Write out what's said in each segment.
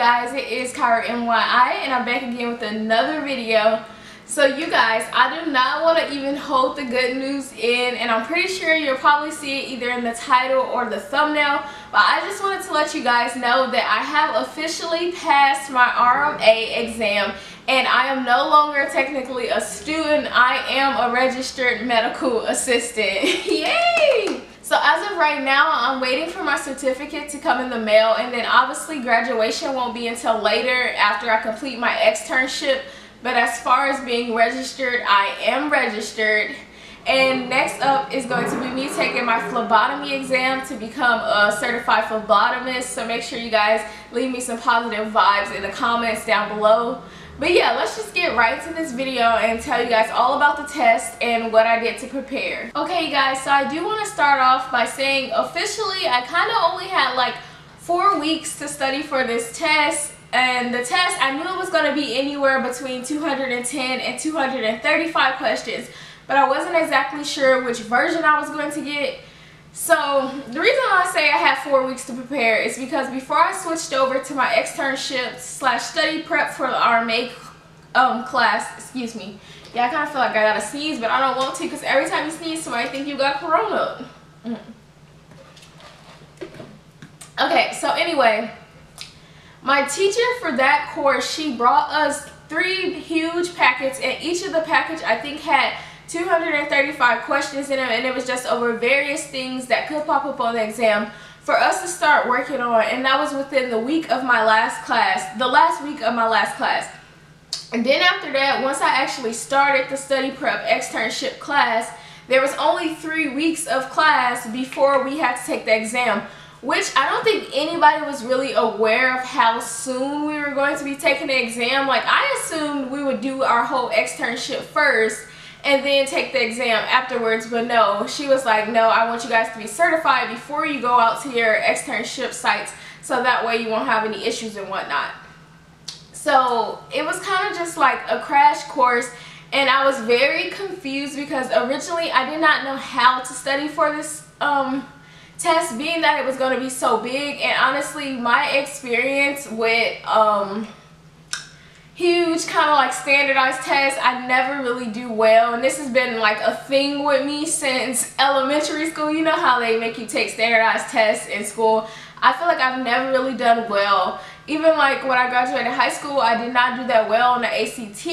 guys? It is Kyra MYI and I'm back again with another video. So you guys, I do not want to even hold the good news in, and I'm pretty sure you'll probably see it either in the title or the thumbnail, but I just wanted to let you guys know that I have officially passed my RMA exam and I am no longer technically a student. I am a registered medical assistant. Yay! So as of right now, I'm waiting for my certificate to come in the mail, and then obviously graduation won't be until later after I complete my externship. But as far as being registered, I am registered. And next up is going to be me taking my phlebotomy exam to become a certified phlebotomist. So make sure you guys leave me some positive vibes in the comments down below. But yeah, let's just get right to this video and tell you guys all about the test and what I did to prepare. Okay, you guys, so I do want to start off by saying officially I kind of only had like 4 weeks to study for this test. And the test, I knew it was going to be anywhere between 210 and 235 questions, but I wasn't exactly sure which version I was going to get. So the reason why I say I had 4 weeks to prepare is because before I switched over to my externship / study prep for the RMA class, excuse me. Yeah, I kind of feel like I gotta sneeze, but I don't want to because every time you sneeze, somebody think you got corona. Okay, so anyway, my teacher for that course, she brought us 3 huge packets, and each of the package I think had 235 questions in them, and it was just over various things that could pop up on the exam for us to start working on. And that was within the week of my last class, the last week of my last class. And then after that, once I actually started the study prep externship class, there was only 3 weeks of class before we had to take the exam, which I don't think anybody was really aware of how soon we were going to be taking the exam. Like, I assumed we would do our whole externship first and then take the exam afterwards, but no, she was like, no, I want you guys to be certified before you go out to your externship sites, so that way you won't have any issues and whatnot. So it was kind of just like a crash course, and I was very confused because originally I did not know how to study for this test, being that it was going to be so big. And honestly, my experience with huge kind of like standardized tests, I never really do well, and this has been like a thing with me since elementary school. You know how they make you take standardized tests in school. I feel like I've never really done well. Even like when I graduated high school, I did not do that well on the ACT,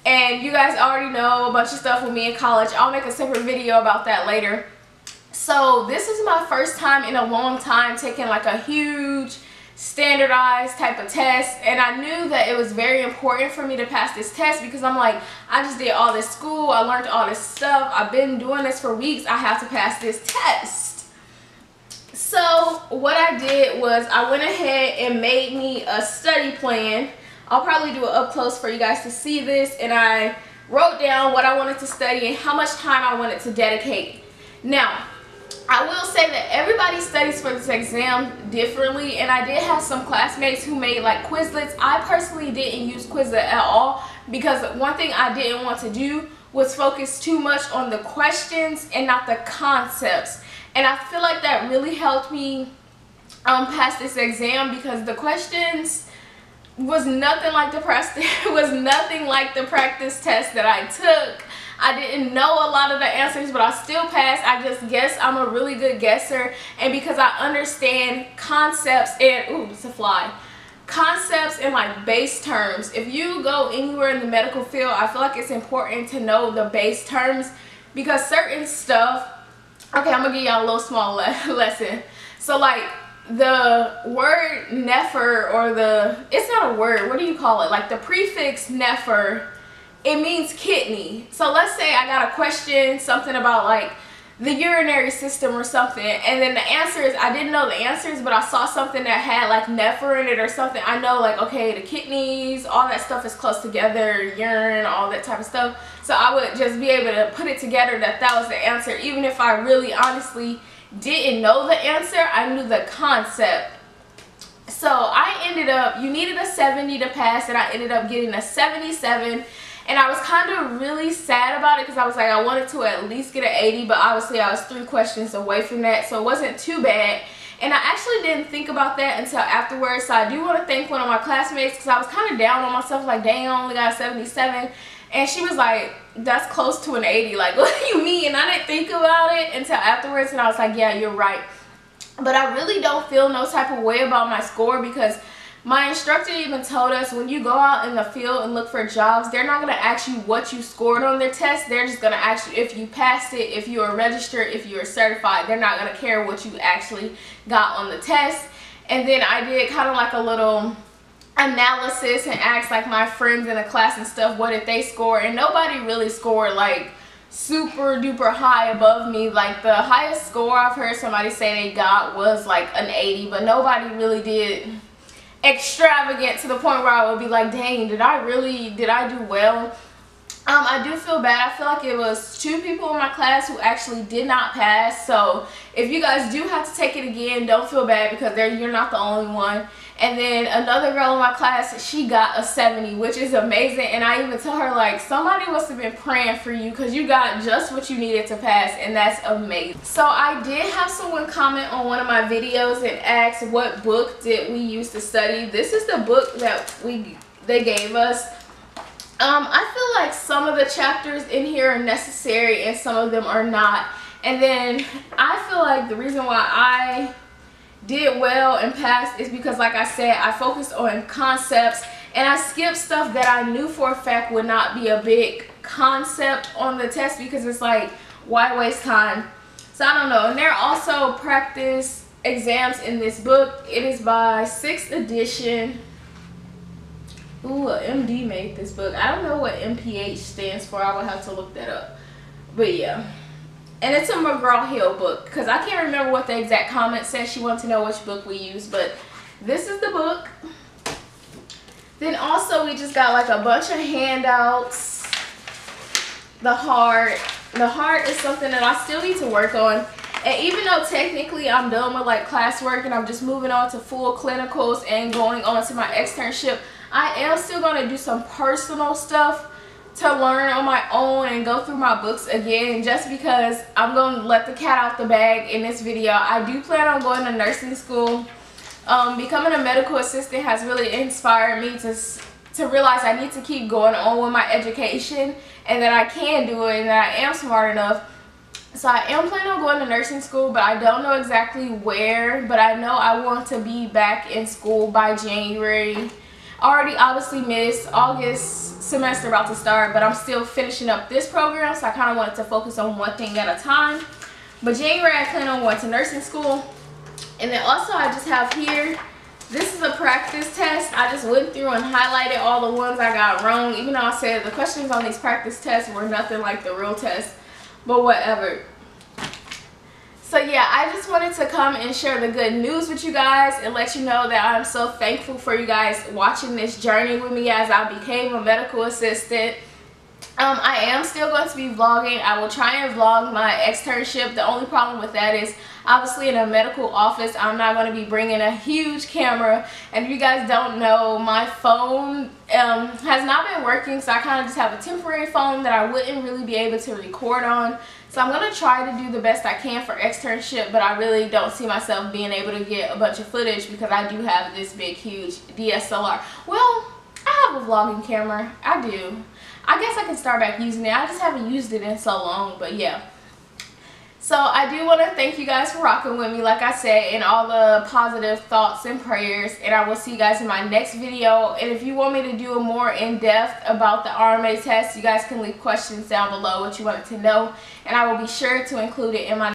and you guys already know a bunch of stuff with me in college. I'll make a separate video about that later. So this is my first time in a long time taking like a huge standardized type of test, and I knew that it was very important for me to pass this test because I'm like, I just did all this school, I learned all this stuff, I've been doing this for weeks, I have to pass this test. So what I did was I went ahead and made me a study plan. I'll probably do it up close for you guys to see this, and I wrote down what I wanted to study and how much time I wanted to dedicate. Now, I will say that everybody studies for this exam differently, and I did have some classmates who made like Quizlets. I personally didn't use Quizlet at all because one thing I didn't want to do was focus too much on the questions and not the concepts. And I feel like that really helped me pass this exam because the questions was nothing like the practice test that I took. I didn't know a lot of the answers, but I still passed. I just guess I'm a really good guesser, and because I understand concepts and ooh, it's a fly. Concepts and like base terms. If you go anywhere in the medical field, I feel like it's important to know the base terms because certain stuff. Okay, I'm gonna give y'all a little small lesson. So like the word nepher, or it's not a word, what do you call it? Like the prefix nepher, it means kidney. So let's say I got a question, something about like the urinary system or something, and then the answers, I didn't know the answers, but I saw something that had like nepher in it or something. I know like, okay, the kidneys, all that stuff is close together, urine, all that type of stuff. So I would just be able to put it together that that was the answer. Even if I really honestly didn't know the answer, I knew the concept. So I ended up, you needed a 70 to pass, and I ended up getting a 77. And I was kind of really sad about it because I was like, I wanted to at least get an 80, but obviously I was 3 questions away from that, so it wasn't too bad. And I actually didn't think about that until afterwards. So I do want to thank one of my classmates, because I was kind of down on myself, like, dang, I only got a 77. And she was like, that's close to an 80. Like, what do you mean? And I didn't think about it until afterwards, and I was like, yeah, you're right. But I really don't feel no type of way about my score, because my instructor even told us when you go out in the field and look for jobs, they're not going to ask you what you scored on their test. They're just going to ask you if you passed it, if you are registered, if you are certified. They're not going to care what you actually got on the test. And then I did kind of like a little analysis and asked like my friends in the class and stuff, what did they score? And nobody really scored like super duper high above me. Like the highest score I've heard somebody say they got was like an 80, but nobody really did extravagant to the point where I would be like, dang, did I do well? I do feel bad. I feel like it was 2 people in my class who actually did not pass. So if you guys do have to take it again, don't feel bad, because you're not the only one. And then another girl in my class, she got a 70, which is amazing. And I even told her, like, somebody must have been praying for you, because you got just what you needed to pass, and that's amazing. So I did have someone comment on one of my videos and ask what book did we use to study. This is the book that they gave us. I feel like some of the chapters in here are necessary and some of them are not. And then I feel like the reason why I did well and passed is because, like I said, I focused on concepts and I skipped stuff that I knew for a fact would not be a big concept on the test, because it's like, why waste time? So I don't know. And there are also practice exams in this book. It is by 6th edition. Ooh, an MD made this book. I don't know what MPH stands for. I would have to look that up. But yeah. And it's a McGraw-Hill book, because I can't remember what the exact comment said. She wanted to know which book we use, but this is the book. Then also we just got like a bunch of handouts. The heart. The heart is something that I still need to work on. And even though technically I'm done with like classwork and I'm just moving on to full clinicals and going on to my externship, I am still going to do some personal stuff to learn on my own and go through my books again, just because I'm going to let the cat out the bag in this video. I do plan on going to nursing school. Becoming a medical assistant has really inspired me to realize I need to keep going on with my education, and that I can do it, and that I am smart enough. So I am planning on going to nursing school, but I don't know exactly where. But I know I want to be back in school by January. Already obviously missed August semester about to start, but I'm still finishing up this program, so I kind of wanted to focus on one thing at a time. But January I plan on going to nursing school. And then also I just have here, this is a practice test. I just went through and highlighted all the ones I got wrong, even though I said the questions on these practice tests were nothing like the real test, but whatever. So yeah, I just wanted to come and share the good news with you guys and let you know that I'm so thankful for you guys watching this journey with me as I became a medical assistant. I am still going to be vlogging. I will try and vlog my externship. The only problem with that is obviously in a medical office I'm not going to be bringing a huge camera, and if you guys don't know, my phone has not been working, so I kind of just have a temporary phone that I wouldn't really be able to record on. So I'm going to try to do the best I can for externship, but I really don't see myself being able to get a bunch of footage because I do have this big huge DSLR. Well, I have a vlogging camera. I do. I guess I can start back using it. I just haven't used it in so long, but yeah. So I do want to thank you guys for rocking with me, like I said, and all the positive thoughts and prayers. And I will see you guys in my next video. And if you want me to do a more in-depth about the RMA test, you guys can leave questions down below what you wanted to know. And I will be sure to include it in my